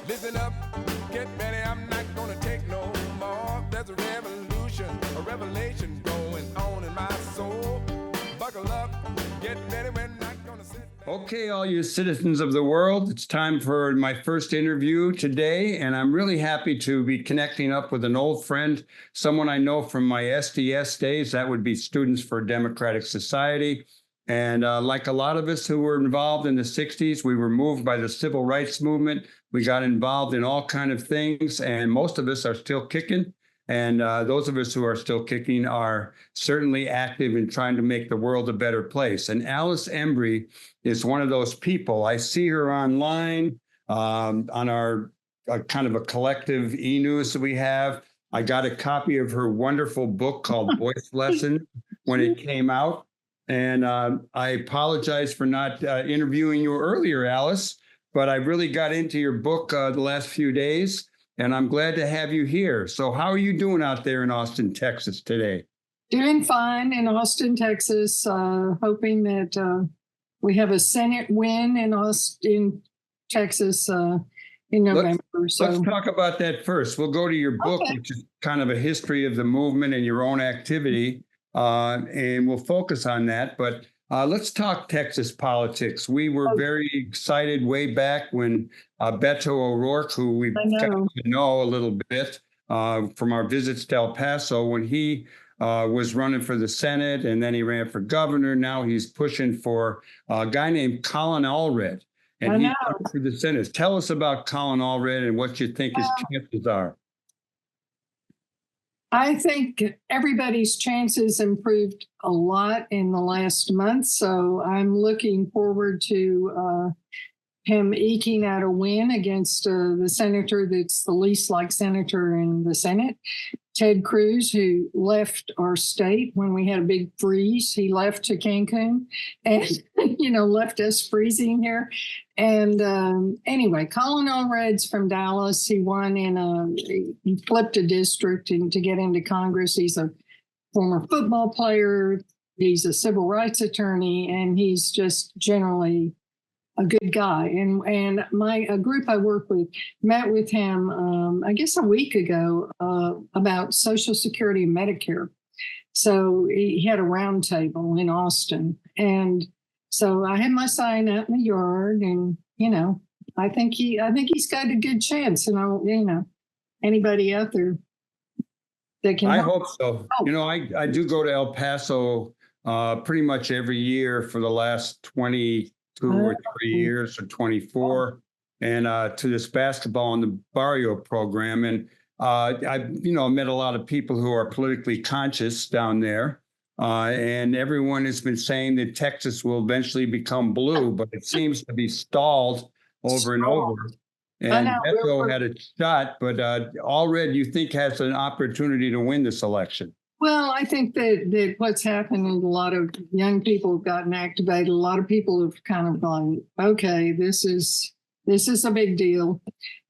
Listen up, get ready, I'm not gonna take no more. There's a revolution, a revelation going on in my soul. Buckle up, get ready, we're not gonna sit. Okay, all you citizens of the world, it's time for my first interview today, and I'm really happy to be connecting up with an old friend, someone I know from my SDS days. That would be Students for Democratic Society. And like a lot of us who were involved in the 60s, we were moved by the civil rights movement. We got involved in all kinds of things, and most of us are still kicking. And those of us who are still kicking are certainly active in trying to make the world a better place. And Alice Embree is one of those people. I see her online on our kind of a collective e-news that we have. I got a copy of her wonderful book called Voice Lesson when it came out. And I apologize for not interviewing you earlier, Alice, but I really got into your book the last few days, and I'm glad to have you here. So how are you doing out there in Austin, Texas today? Doing fine in Austin, Texas, hoping that we have a Senate win in Austin, Texas in November. Let's talk about that first. We'll go to your book, which is kind of a history of the movement and your own activity. And we'll focus on that. But let's talk Texas politics. We were very excited way back when Beto O'Rourke, who we've gotten to know a little bit from our visits to El Paso, when he was running for the Senate, and then he ran for governor. Now he's pushing for a guy named Colin Allred, and he's running for the Senate. Tell us about Colin Allred and what you think his chances are. I think everybody's chances improved a lot in the last month, so I'm looking forward to him eking out a win against the senator that's the least like senator in the Senate, Ted Cruz, who left our state when we had a big freeze. He left to Cancun and, left us freezing here. And anyway, Colin Allred's from Dallas. He won he flipped a district to get into Congress. He's a former football player. He's a civil rights attorney, and he's just generally a good guy. And a group I work with met with him, I guess a week ago, about Social Security and Medicare. So he had a round table in Austin. And so I had my sign out in the yard, and, I think he's got a good chance. And anybody out there that can. I hope so. I do go to El Paso pretty much every year for the last 22 or 3 years, or 24, and to this basketball in the Barrio program. And I've met a lot of people who are politically conscious down there. And everyone has been saying that Texas will eventually become blue, but it seems to be stalled over and over. And Beto had a shot, but Allred, you think, has an opportunity to win this election? Well, I think that what's happened is a lot of young people have gotten activated. A lot of people have kind of gone, okay, this is a big deal.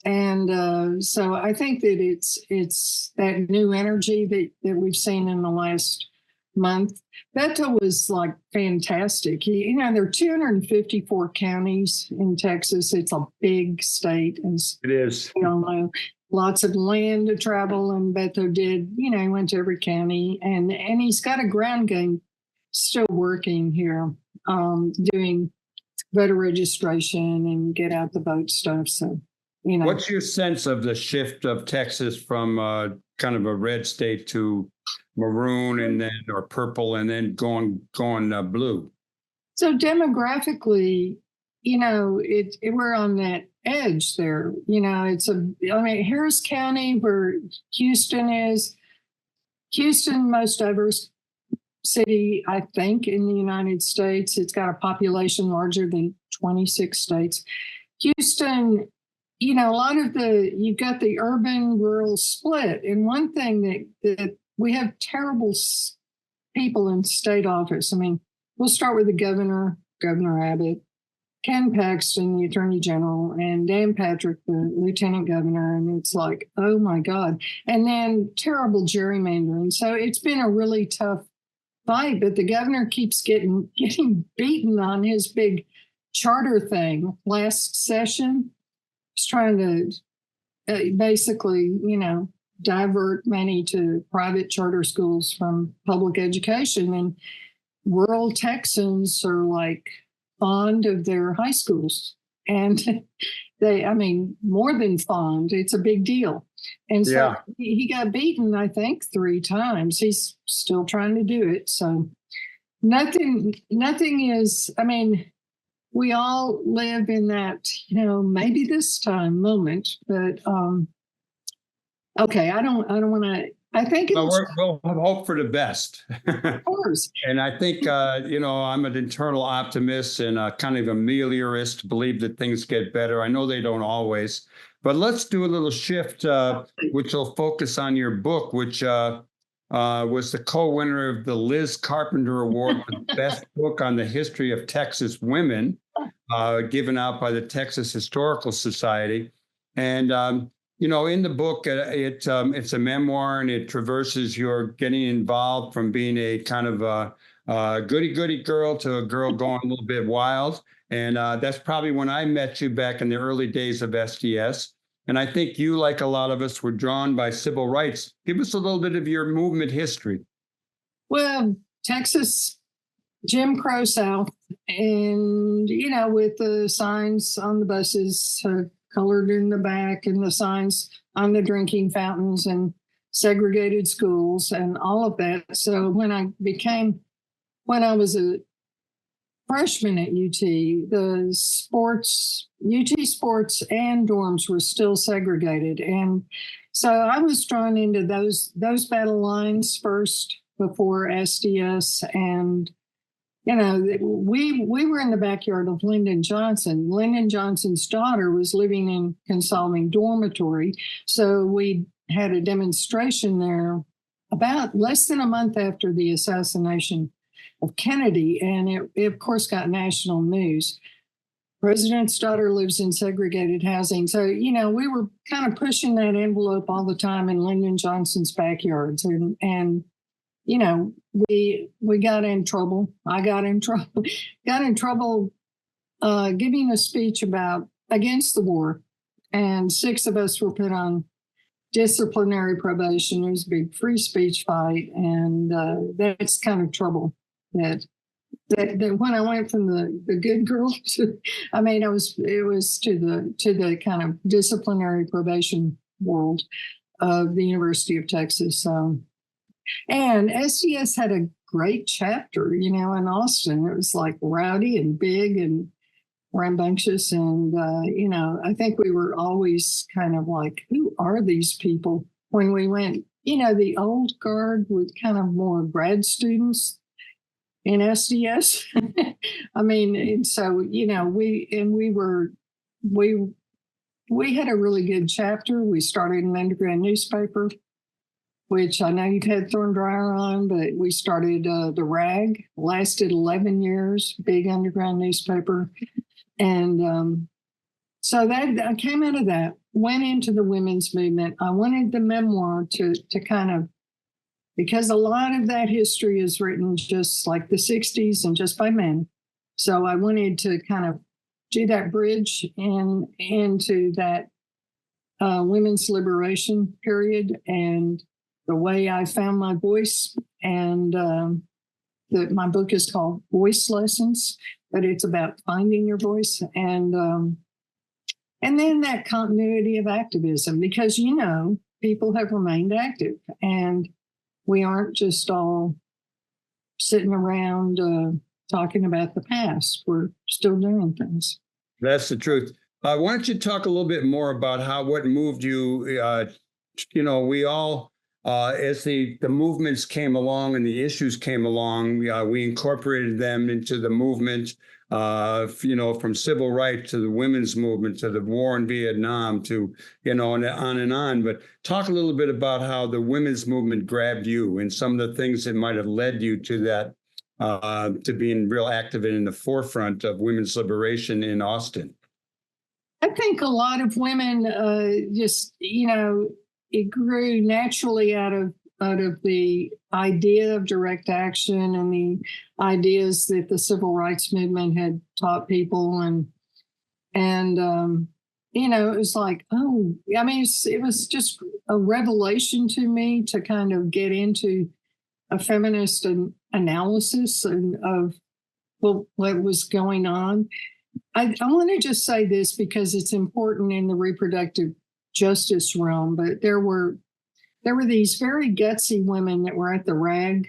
And so I think that it's that new energy that we've seen in the last month. Beto was like fantastic. There are 254 counties in Texas. It's a big state. It is. Lots of land to travel, and Beto did, he went to every county, and he's got a ground game still working here, doing voter registration and get out the vote stuff. So, What's your sense of the shift of Texas from kind of a red state to maroon or purple and then going blue? So demographically, we're on that edge there. Harris County, where Houston is, most diverse city, I think, in the United States. It's got a population larger than 26 states. Houston, a lot of you've got the urban rural split. And one thing that we have terrible people in state office. We'll start with the Governor Abbott, Ken Paxton, the Attorney General, and Dan Patrick, the Lieutenant Governor. And it's like, oh my God. And then terrible gerrymandering. So it's been a really tough fight, but the governor keeps getting beaten on his big charter thing last session. was trying to basically, divert money to private charter schools from public education. And rural Texans are like fond of their high schools. And more than fond, it's a big deal. And so he got beaten, I think, 3 times. He's still trying to do it. So nothing is, we all live in that, maybe this time moment, but okay, I don't want to, I think we'll hope for the best. Of course. And I think, I'm an internal optimist and kind of a meliorist, believe that things get better. I know they don't always, but let's do a little shift, which will focus on your book, which was the co-winner of the Liz Carpenter Award for the best book on the history of Texas women, given out by the Texas Historical Society. And, in the book, it's a memoir, and it traverses your getting involved from being a kind of a goody-goody girl to a girl going a little bit wild. And that's probably when I met you back in the early days of SDS. And I think you, like a lot of us, were drawn by civil rights. Give us a little bit of your movement history. Well, Texas, Jim Crow South, and, with the signs on the buses, colored in the back, and the signs on the drinking fountains and segregated schools and all of that. So when I was a freshman at UT, the UT sports and dorms were still segregated. And so I was drawn into those battle lines first before SDS. And we were in the backyard of Lyndon Johnson. Lyndon Johnson's daughter was living in Consolving Dormitory. So we had a demonstration there about less than a month after the assassination of Kennedy. And it of course, got national news. President's daughter lives in segregated housing. So, we were kind of pushing that envelope all the time in Lyndon Johnson's backyards. And we got in trouble. I got in trouble. Giving a speech against the war, and 6 of us were put on disciplinary probation. It was a big free speech fight, and that's kind of trouble. That when I went from the good girl to, it was to the kind of disciplinary probation world of the University of Texas. And SDS had a great chapter, in Austin. It was like rowdy and big and rambunctious. And, I think we were always kind of like, who are these people? When we went, the old guard with kind of more grad students in SDS. And so, we had a really good chapter. We started an undergrad newspaper, which I know you've had Thorn Dryer on, but we started The Rag, lasted 11 years, big underground newspaper. And so that I came out of that, went into the women's movement. I wanted the memoir to kind of, because a lot of that history is written just like the 60s and just by men. So I wanted to kind of do that bridge into that women's liberation period and the way I found my voice. And my book is called Voice Lessons, but it's about finding your voice. And then that continuity of activism, because, people have remained active, and we aren't just all sitting around talking about the past. We're still doing things. That's the truth. Why don't you talk a little bit more about what moved you? We all, as the movements came along and the issues came along, we incorporated them into the movement, from civil rights to the women's movement to the war in Vietnam to, and on and on. But talk a little bit about how the women's movement grabbed you and some of the things that might have led you to that, to being real active and in the forefront of women's liberation in Austin. I think a lot of women it grew naturally out of the idea of direct action and the ideas that the civil rights movement had taught people, and it was like, oh, I mean, it was just a revelation to me to kind of get into a feminist analysis of what was going on. I want to just say this because it's important in the reproductive justice realm, but there were these very gutsy women that were at the RAG,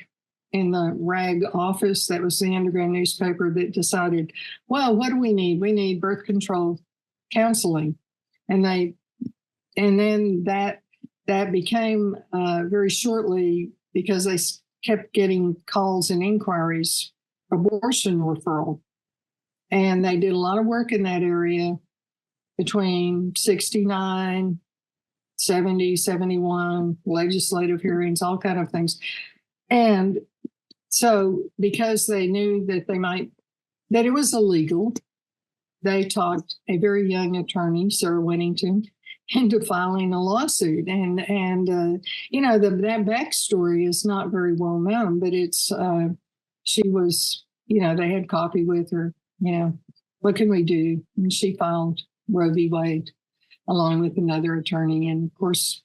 in the RAG office, that was the underground newspaper, that decided, well, what do we need? We need birth control counseling. And then that became very shortly, because they kept getting calls and inquiries, abortion referral. And they did a lot of work in that area between 69, 70, 71, legislative hearings, all kind of things. And so because they knew that it was illegal, they talked a very young attorney, Sarah Whittington, into filing a lawsuit. And that backstory is not very well known, but it's, she was, they had coffee with her, what can we do? And she filed Roe v. Wade along with another attorney. And of course,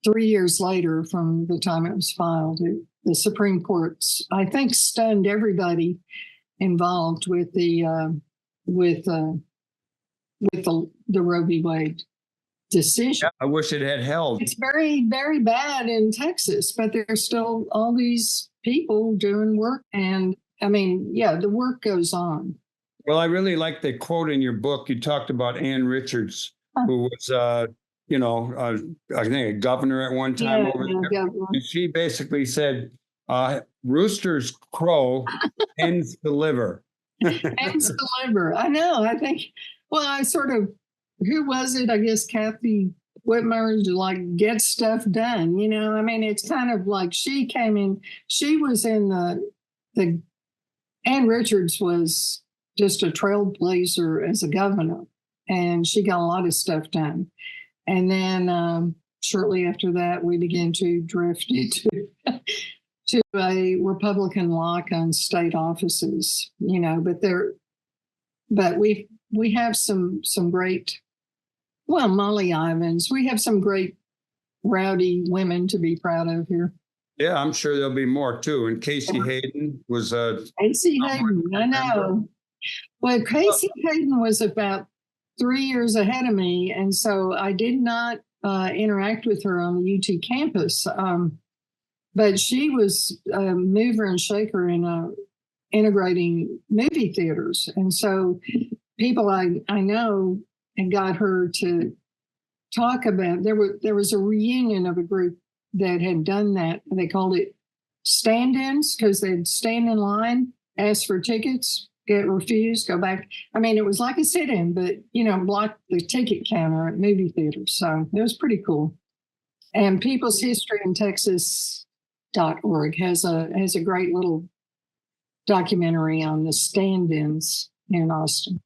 3 years later from the time it was filed, the Supreme Court, I think, stunned everybody involved with the Roe v. Wade decision. I wish it had held. It's very, very bad in Texas, but there's still all these people doing work. And I mean, the work goes on. Well, I really like the quote in your book. You talked about Ann Richards, who was, I think a governor at one time over there. And she basically said, roosters crow, hens deliver. Hens deliver. I know. I think, who was it? I guess Kathy Whitmer, to like get stuff done. I mean, it's kind of like she came in, she was in the Ann Richards was just a trailblazer as a governor, and she got a lot of stuff done. And then shortly after that, we began to drift into to a Republican lock on state offices, but we have some great, Molly Ivins, we have some great rowdy women to be proud of here. Yeah, I'm sure there'll be more too. And Casey Hayden was Casey Hayden, I know. Well, Casey Hayden was about 3 years ahead of me, and so I did not interact with her on the UT campus. But she was a mover and shaker in integrating movie theaters, and so people I know and got her to talk about. There was a reunion of a group that had done that. They called it stand-ins because they'd stand in line, ask for tickets, get refused, go back. I mean, it was like a sit-in, but, block the ticket counter at movie theaters. So it was pretty cool. And People's History in Texas.org has a great little documentary on the stand-ins in Austin.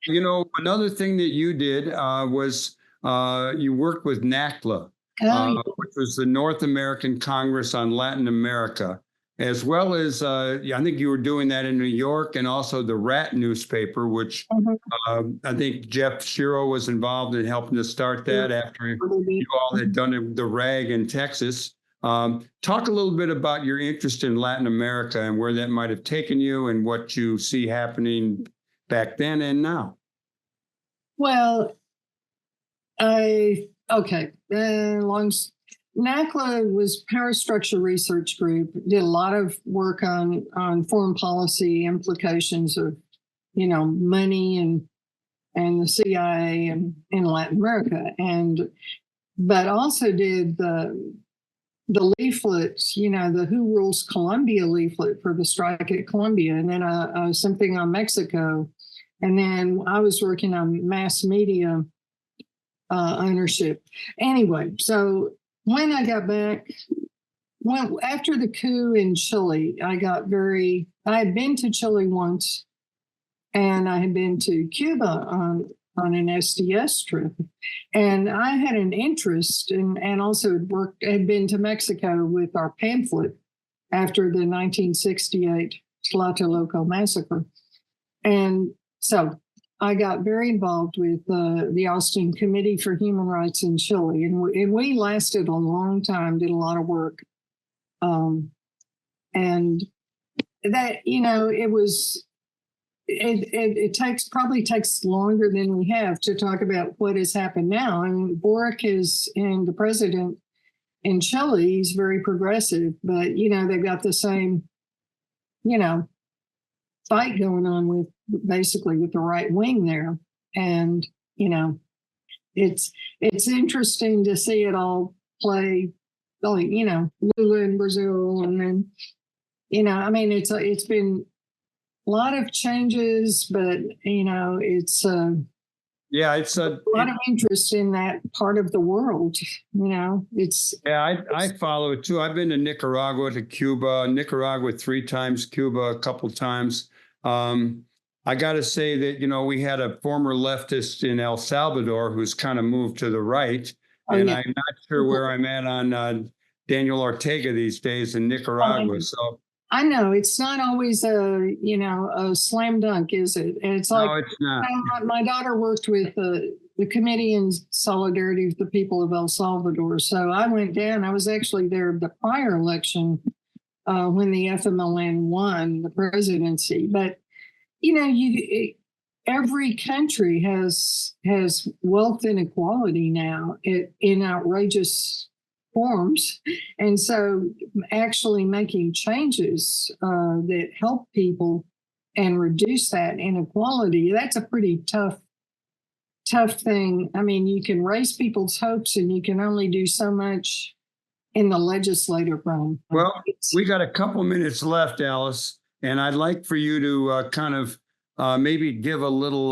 Another thing that you did was you worked with NACLA, which was the North American Congress on Latin America, as well as I think you were doing that in New York, and also the Rat newspaper, which I think Jeff Shiro was involved in helping to start that after you all had done the RAG in Texas. Talk a little bit about your interest in Latin America and where that might have taken you and what you see happening back then and now. Well, NACLA was Power Structure Research Group, did a lot of work on foreign policy implications of, money and the CIA in Latin America, but also did the leaflets, the Who Rules Colombia leaflet for the strike at Colombia, and then something on Mexico. And then I was working on mass media ownership. Anyway, so when I got back, after the coup in Chile, I had been to Chile once, and I had been to Cuba on an SDS trip. And I had an interest and also had been to Mexico with our pamphlet after the 1968 Tlatelolco massacre. And so I got very involved with the Austin Committee for Human Rights in Chile, and we lasted a long time, did a lot of work. And that, it probably takes longer than we have to talk about what has happened now. And Boric and the president in Chile, he's very progressive, but, they've got the same, fight going on with the right wing there. And, it's interesting to see it all play, like, Lula in Brazil. And then, it's been a lot of changes, but, it's a lot of interest in that part of the world. I follow it too. I've been to Nicaragua, to Cuba, 3 times, Cuba a couple times. I got to say that, we had a former leftist in El Salvador who's kind of moved to the right. And I'm not sure where I'm at on Daniel Ortega these days in Nicaragua. So I know it's not always a slam dunk, is it? And it's like, no, it's not. My daughter worked with the Committee in Solidarity with the People of El Salvador. So I went down. I was actually there the prior election when the FMLN won the presidency. But every country has wealth inequality now in outrageous forms. And so actually making changes that help people and reduce that inequality, that's a pretty tough thing. I mean, you can raise people's hopes and you can only do so much in the legislative realm. Well, we got a couple minutes left, Alice, and I'd like for you to kind of maybe give a little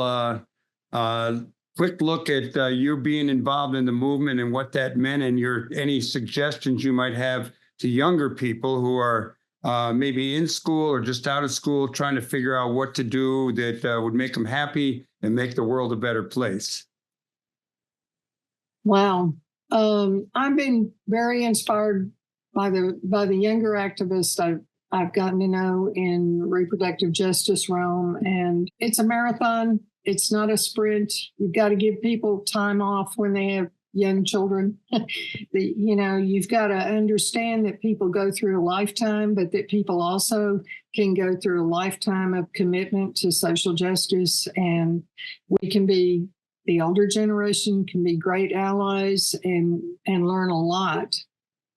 quick look at you being involved in the movement and what that meant, and any suggestions you might have to younger people who are maybe in school or just out of school trying to figure out what to do that would make them happy and make the world a better place. Wow. I've been very inspired by the younger activists I've gotten to know in reproductive justice realm, and it's a marathon. It's not a sprint. You've got to give people time off when they have young children. You've got to understand that people go through a lifetime, but that people also can go through a lifetime of commitment to social justice. And the older generation can be great allies and learn a lot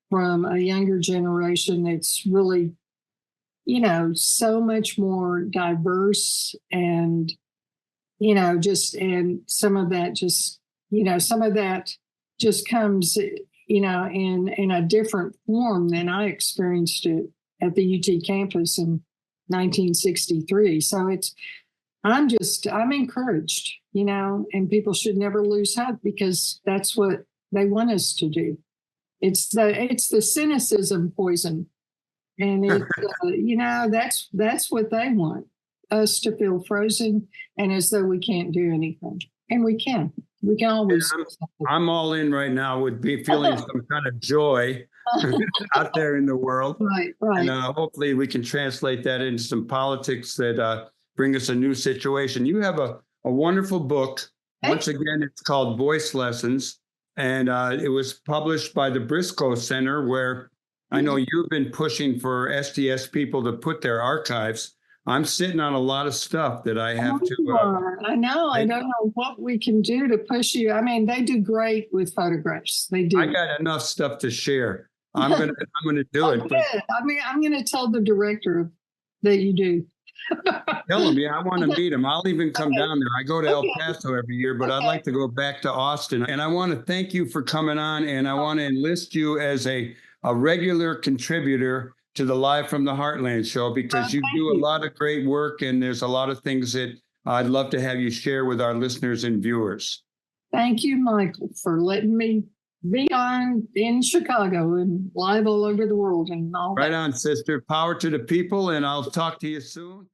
from a younger generation that's really, so much more diverse and, and some of that just comes, in a different form than I experienced it at the UT campus in 1963. So I'm encouraged, and people should never lose hope because that's what they want us to do. It's the cynicism poison. And that's what they want, us to feel frozen and as though we can't do anything. And we can always. I'm all in right now with feeling some kind of joy out there in the world. Right. And hopefully we can translate that into some politics that bring us a new situation. You have a wonderful book. Once again, it's called Voice Lessons. And it was published by the Briscoe Center, where I know you've been pushing for SDS people to put their archives. I'm sitting on a lot of stuff that I have to. I know. I don't know what we can do to push you. I mean, they do great with photographs. They do. I got enough stuff to share. I'm gonna do it. Good. I mean, I'm gonna tell the director that you do. Tell him, I want to meet him. I'll even come down there. I go to El Paso every year, but I'd like to go back to Austin. And I want to thank you for coming on, and I want to enlist you as a regular contributor to the Live from the Heartland show, because you do a lot of great work, and there's a lot of things that I'd love to have you share with our listeners and viewers. Thank you, Michael, for letting me be on in Chicago and live all over the world and all. Right on, sister. Power to the people, and I'll talk to you soon.